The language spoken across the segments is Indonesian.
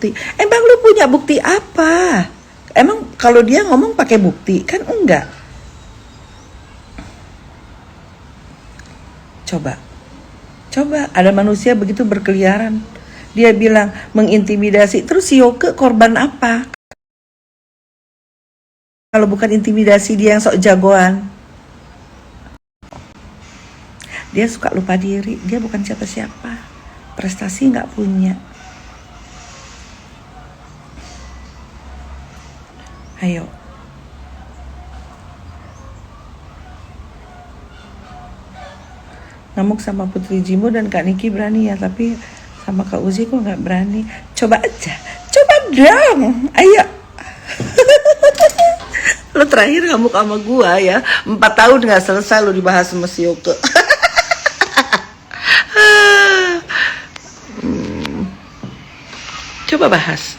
bukti. Emang lu punya bukti apa? Emang kalau dia ngomong pakai bukti? Kan enggak. Coba ada manusia begitu berkeliaran. Dia bilang mengintimidasi. Terus si Yoke korban apa? Kalau bukan intimidasi dia yang sok jagoan. Dia suka lupa diri. Dia bukan siapa-siapa. Prestasi nggak punya. Ayo. Ngamuk sama Putri Jimbo dan Kak Niki berani ya, tapi sama Kak Uzi kok nggak berani. Coba aja, coba dong, ayo. Lo terakhir ngamuk sama gua ya, 4 tahun nggak selesai lo dibahas sama si Yoke. Coba bahas.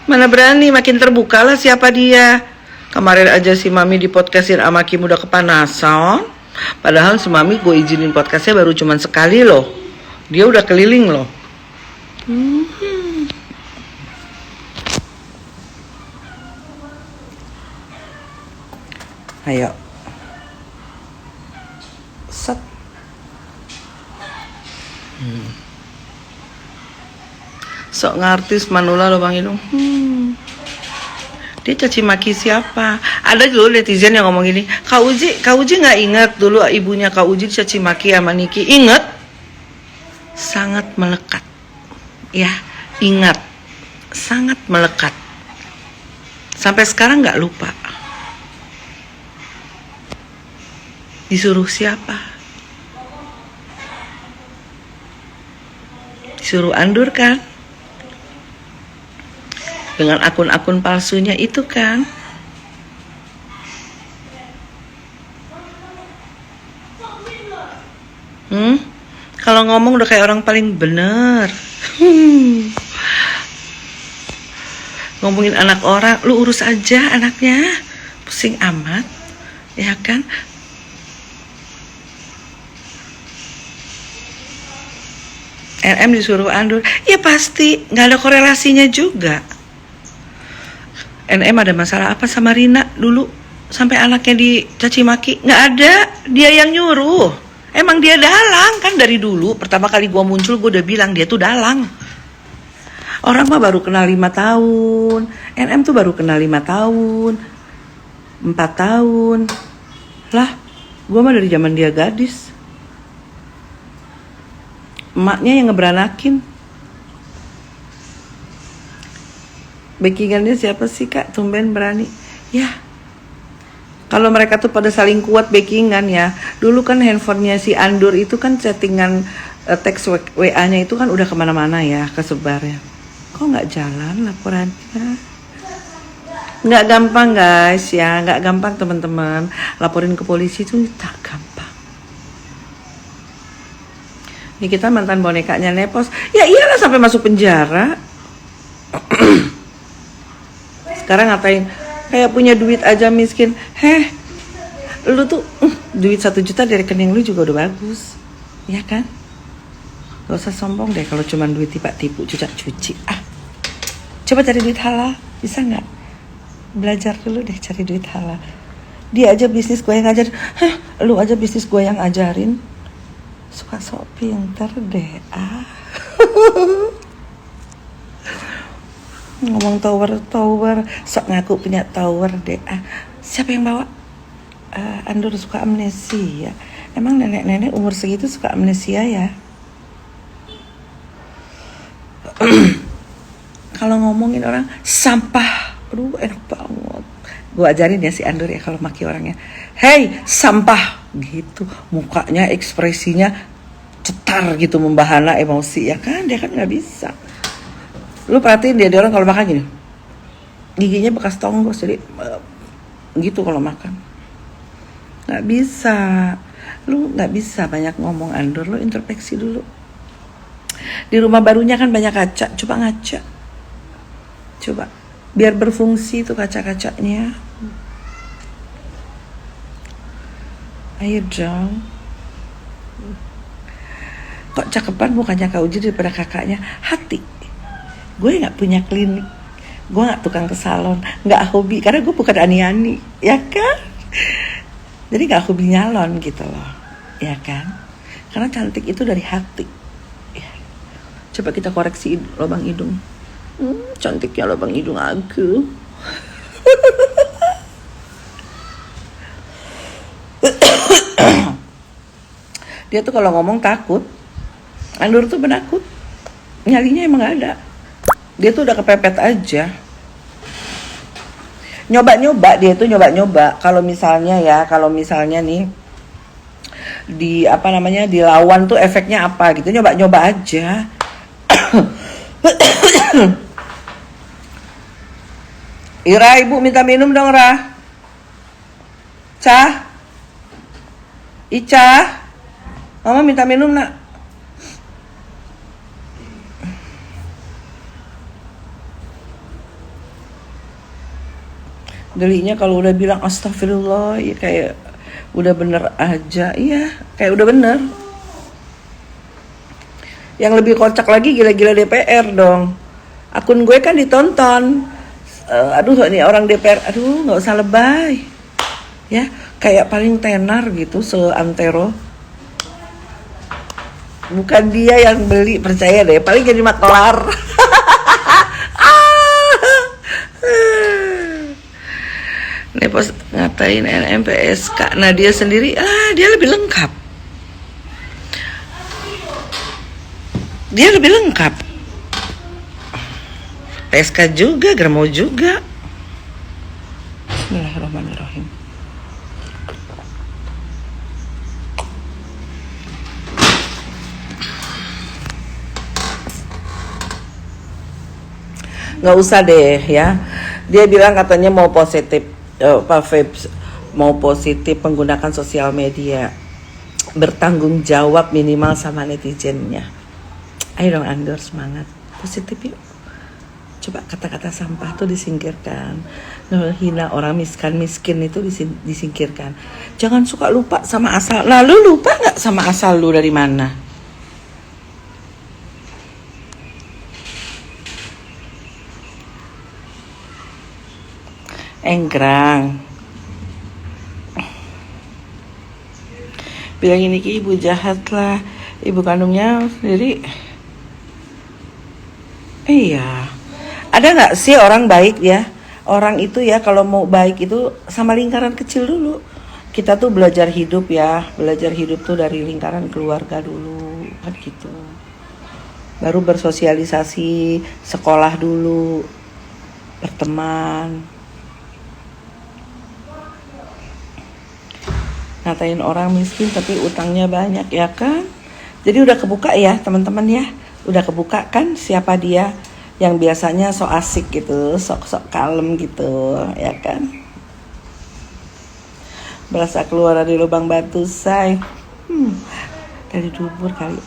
Mana berani, makin terbuka lah siapa dia. Kemarin aja si Mami di podcastin sama Kim udah kepanasan. Padahal si Mami gue izinin podcastnya baru cuman sekali loh. Dia udah keliling loh. Ayo. Set. Sok ngartis manula lo Bang Inung. Dia caci maki siapa? Ada dulu netizen yang ngomong gini, Kak Uji nggak ingat dulu ibunya Kak Uji caci maki sama Niki? Ingat? Sangat melekat. Ya, ingat. Sangat melekat. Sampai sekarang nggak lupa. Disuruh siapa? Disuruh Andur kan? Dengan akun-akun palsunya itu kan. Kalau ngomong udah kayak orang paling bener. Ngomongin anak orang, lu urus aja anaknya. Pusing amat. Ya kan? NM disuruh Andur. Ya pasti, gak ada korelasinya juga. NM ada masalah apa sama Rina dulu sampai anaknya dicaci maki? Nggak ada, dia yang nyuruh. Emang dia dalang kan dari dulu. Pertama kali gua muncul gua udah bilang dia tuh dalang. Orang mah baru kenal 5 tahun. NM tuh baru kenal 5 tahun 4 tahun. Lah, gua mah dari zaman dia gadis. Emaknya yang ngeberanakin. Backingannya siapa sih Kak? Tumben berani. Ya, kalau mereka tuh pada saling kuat backingan ya. Dulu kan handphonenya si Andur itu kan chattingan teks WA-nya itu kan udah kemana-mana ya, kesebar ya. Kok nggak jalan laporannya? Nggak gampang guys ya, nggak gampang teman-teman. Laporin ke polisi itu tak gampang. Ini kita mantan bonekanya Nepos. Ya iyalah sampai masuk penjara. Sekarang ngatain kayak punya duit aja miskin. Lu tuh duit 1 juta dari rekening lu juga udah bagus, ya kan? Gak usah sombong deh kalau cuma duit tipu cuci. Coba cari duit halal, bisa nggak? Belajar dulu deh cari duit halal. Dia aja bisnis gue yang ngajarin. Lu aja bisnis gue yang ajarin. Suka sok pinter deh. Ngomong tower sok ngaku punya tower deh. Siapa yang bawa? Andur suka amnesia. Emang nenek-nenek umur segitu suka amnesia ya? Kalau ngomongin orang sampah, aduh enak banget. Gue ajarin ya si Andur ya kalau maki orangnya. Hei sampah gitu, mukanya ekspresinya cetar gitu, membahana emosi ya kan? Dia kan nggak bisa. Lu perhatiin dia orang kalau makan gini, giginya bekas tonggos, jadi gitu kalau makan. Nggak bisa, lu nggak bisa banyak ngomong Andur, lu introspeksi dulu. Di rumah barunya kan banyak kaca, coba ngaca, coba biar berfungsi tuh kaca-kacanya. Ayo dong. Kok cakepan mukanya Kak Uji daripada kakaknya? Hati. Gue nggak punya klinik, gue nggak tukang ke salon, nggak hobi karena gue bukan ani-ani, ya kan? Jadi nggak hobi nyalon gitu loh, ya kan? Karena cantik itu dari hati. Ya. Coba kita koreksi lubang hidung. Cantiknya lubang hidung aku. Dia tuh kalau ngomong takut. Andur tuh penakut. Nyalinya emang gak ada. Dia tuh udah kepepet aja. Nyoba-nyoba dia tuh nyoba-nyoba. Kalau misalnya nih di dilawan tuh efeknya apa gitu, nyoba-nyoba aja. Ira, ibu minta minum dong, Ra. Cah, Ica, mama minta minum nak. Gelinya kalau udah bilang astagfirullah, ya kayak udah bener aja, iya, kayak udah bener. Yang lebih kocak lagi gila-gila DPR dong. Akun gue kan ditonton. Aduh ini orang DPR, aduh nggak usah lebay, ya kayak paling tenar gitu seantero. Bukan dia yang beli, percaya deh, paling jadi maklar. Nih pas ngatain NMPSK, nah dia sendiri, dia lebih lengkap. Dia lebih lengkap. PSK juga, Germo juga. Bismillahirrahmanirrahim. Nggak usah deh ya. Dia bilang katanya mau positif, mau positif menggunakan sosial media, bertanggung jawab minimal sama netizennya. Ayo dong Andor, semangat, positif yuk. Coba kata-kata sampah tuh disingkirkan, hina orang miskin itu disingkirkan. Jangan suka lupa sama asal. Nah, lu lupa nggak sama asal lu dari mana? Enggrang. Bilang ini ki ibu jahat lah, ibu kandungnya sendiri. Iya. Ada nggak sih orang baik ya? Orang itu ya kalau mau baik itu sama lingkaran kecil dulu. Kita tuh belajar hidup ya, belajar hidup tuh dari lingkaran keluarga dulu, kan gitu. Baru bersosialisasi, sekolah dulu, berteman. Ngatain orang miskin tapi utangnya banyak ya kan? Jadi udah kebuka ya teman-teman ya, udah kebuka kan siapa dia yang biasanya sok asik gitu, sok kalem gitu ya kan? Berasa keluar dari lubang batu say, dari dubur kali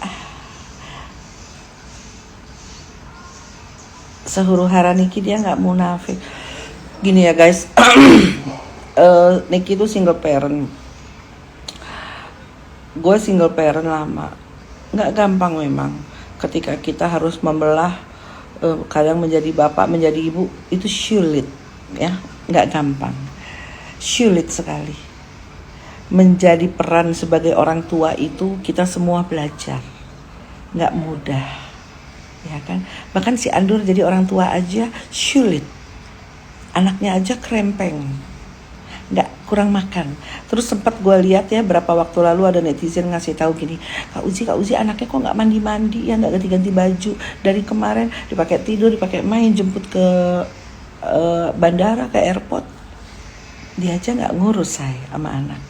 Sehuru-hara Niki dia nggak munafik. Gini ya guys, Niki tuh single parent. Gue single parent lama, nggak gampang memang. Ketika kita harus membelah, kadang menjadi bapak, menjadi ibu, itu sulit, ya, nggak gampang, sulit sekali. Menjadi peran sebagai orang tua itu kita semua belajar, nggak mudah, ya kan? Bahkan si Andur jadi orang tua aja sulit, anaknya aja krempeng. Nggak, kurang makan. Terus sempat gue lihat ya berapa waktu lalu ada netizen ngasih tahu gini, Kak Uzi anaknya kok nggak mandi ya, nggak ganti baju dari kemarin, dipakai tidur, dipakai main, jemput ke bandara, ke airport, dia aja nggak ngurus saya sama anak.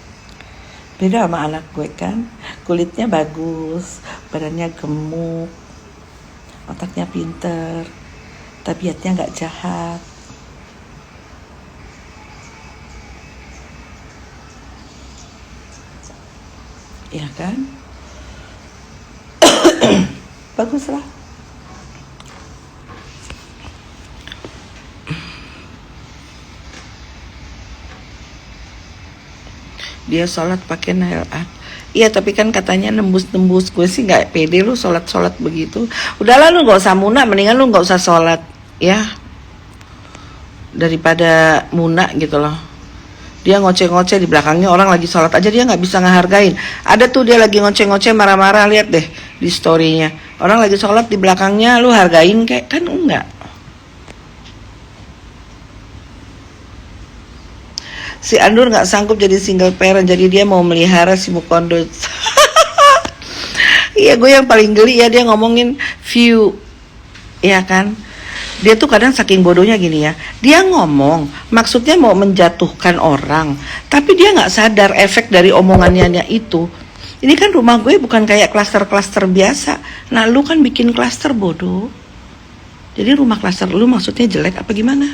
Beda sama anak gue kan, kulitnya bagus, badannya gemuk, otaknya pinter, tabiatnya nggak jahat. Ya kan? Baguslah. Dia sholat pakai nail art. Iya tapi kan katanya nembus-nembus. Gue sih nggak pede lu sholat-sholat begitu. Udahlah lu nggak usah muna, mendingan lu nggak usah sholat ya, daripada muna gitu loh. Dia ngoceh-ngoceh di belakangnya orang lagi sholat aja dia nggak bisa ngehargain. Ada tuh dia lagi ngoceh-ngoceh marah-marah, lihat deh di storynya. Orang lagi sholat di belakangnya, lu hargain kayak kan enggak. Si Andur nggak sanggup jadi single parent, jadi dia mau melihara si Mukondo. Iya gue yang paling geli ya dia ngomongin view, ya kan? Dia tuh kadang saking bodohnya gini ya, dia ngomong maksudnya mau menjatuhkan orang, tapi dia nggak sadar efek dari omongannya itu. Ini kan rumah gue bukan kayak klaster-klaster biasa. Nah lu kan bikin klaster bodoh. Jadi rumah klaster lu maksudnya jelek apa gimana?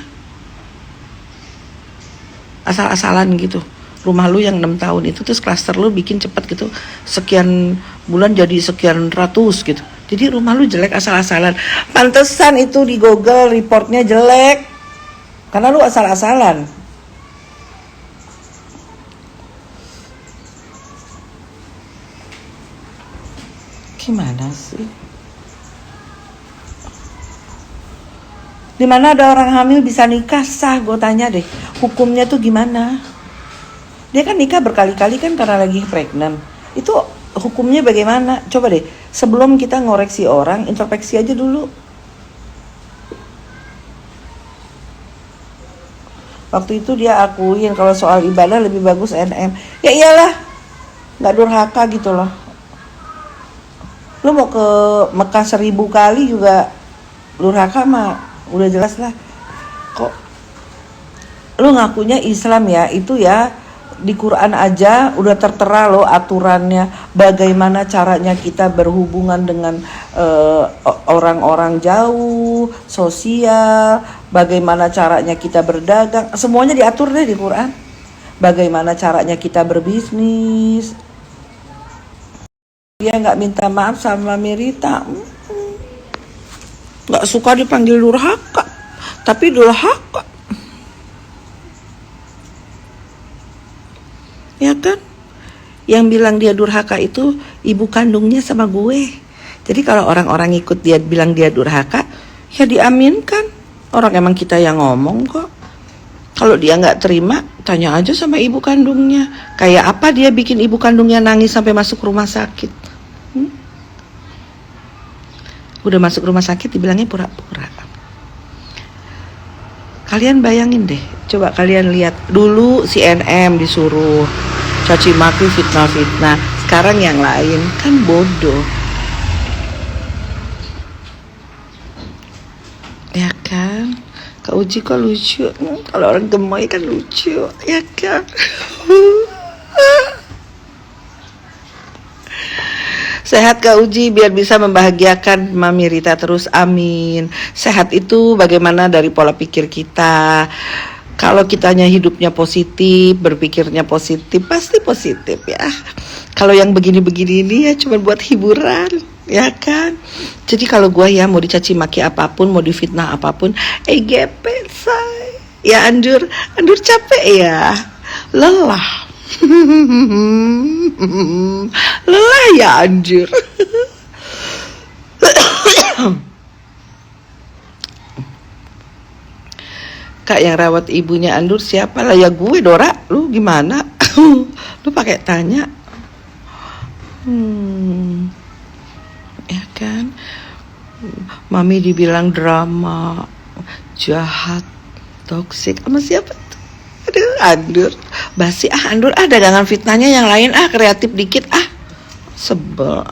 Asal-asalan gitu. Rumah lu yang 6 tahun itu terus klaster lu bikin cepet gitu, sekian bulan jadi sekian ratus gitu. Jadi rumah lu jelek asal-asalan. Pantesan itu di Google reportnya jelek, karena lu asal-asalan. Gimana sih? Dimana ada orang hamil bisa nikah sah, gue tanya deh, hukumnya tuh gimana? Dia kan nikah berkali-kali kan karena lagi pregnant. Itu hukumnya bagaimana? Coba deh, sebelum kita ngoreksi orang, introspeksi aja dulu. Waktu itu dia akuin kalau soal ibadah lebih bagus NM. Ya iyalah, gak durhaka gitu loh. Lu mau ke Mekah 1000 kali juga durhaka mah udah jelas lah. Kok lu ngakunya Islam ya, itu ya di Quran aja udah tertera loh aturannya, bagaimana caranya kita berhubungan dengan orang-orang jauh, sosial, bagaimana caranya kita berdagang, semuanya diatur deh di Quran. Bagaimana caranya kita berbisnis. Dia nggak minta maaf sama Mirita, nggak suka dipanggil durhaka, tapi durhaka. Ya kan? Yang bilang dia durhaka itu ibu kandungnya sama gue. Jadi kalau orang-orang ikut dia bilang dia durhaka, ya diaminkan. Orang emang kita yang ngomong kok. Kalau dia nggak terima, tanya aja sama ibu kandungnya. Kayak apa dia bikin ibu kandungnya nangis sampai masuk rumah sakit? Udah masuk rumah sakit dibilangnya pura-pura. Kalian bayangin deh, coba kalian lihat dulu si NM disuruh caci maki, fitnah-fitnah. Sekarang yang lain kan bodoh. Ya kan? Kak Uji kok lucu. Kalau orang gemoy kan lucu, ya kan? Sehat Kak Uji biar bisa membahagiakan Mami Rita terus, amin. Sehat itu bagaimana dari pola pikir kita. Kalau kitanya hidupnya positif, berpikirnya positif, pasti positif ya. Kalau yang begini-begini ini ya cuma buat hiburan, ya kan. Jadi kalau gue ya mau dicaci maki apapun, mau difitnah apapun, gepet say. Ya Andur capek ya, lelah. Lelah ya anjir. Kak yang rawat ibunya Andur siapa lah? Ya gue Dora. Lu gimana? Lu pakai tanya. Ya kan? Mami dibilang drama, jahat, toksik sama siapa? Aduh, Andur basi Andur dagangan fitnahnya yang lain kreatif dikit sebel.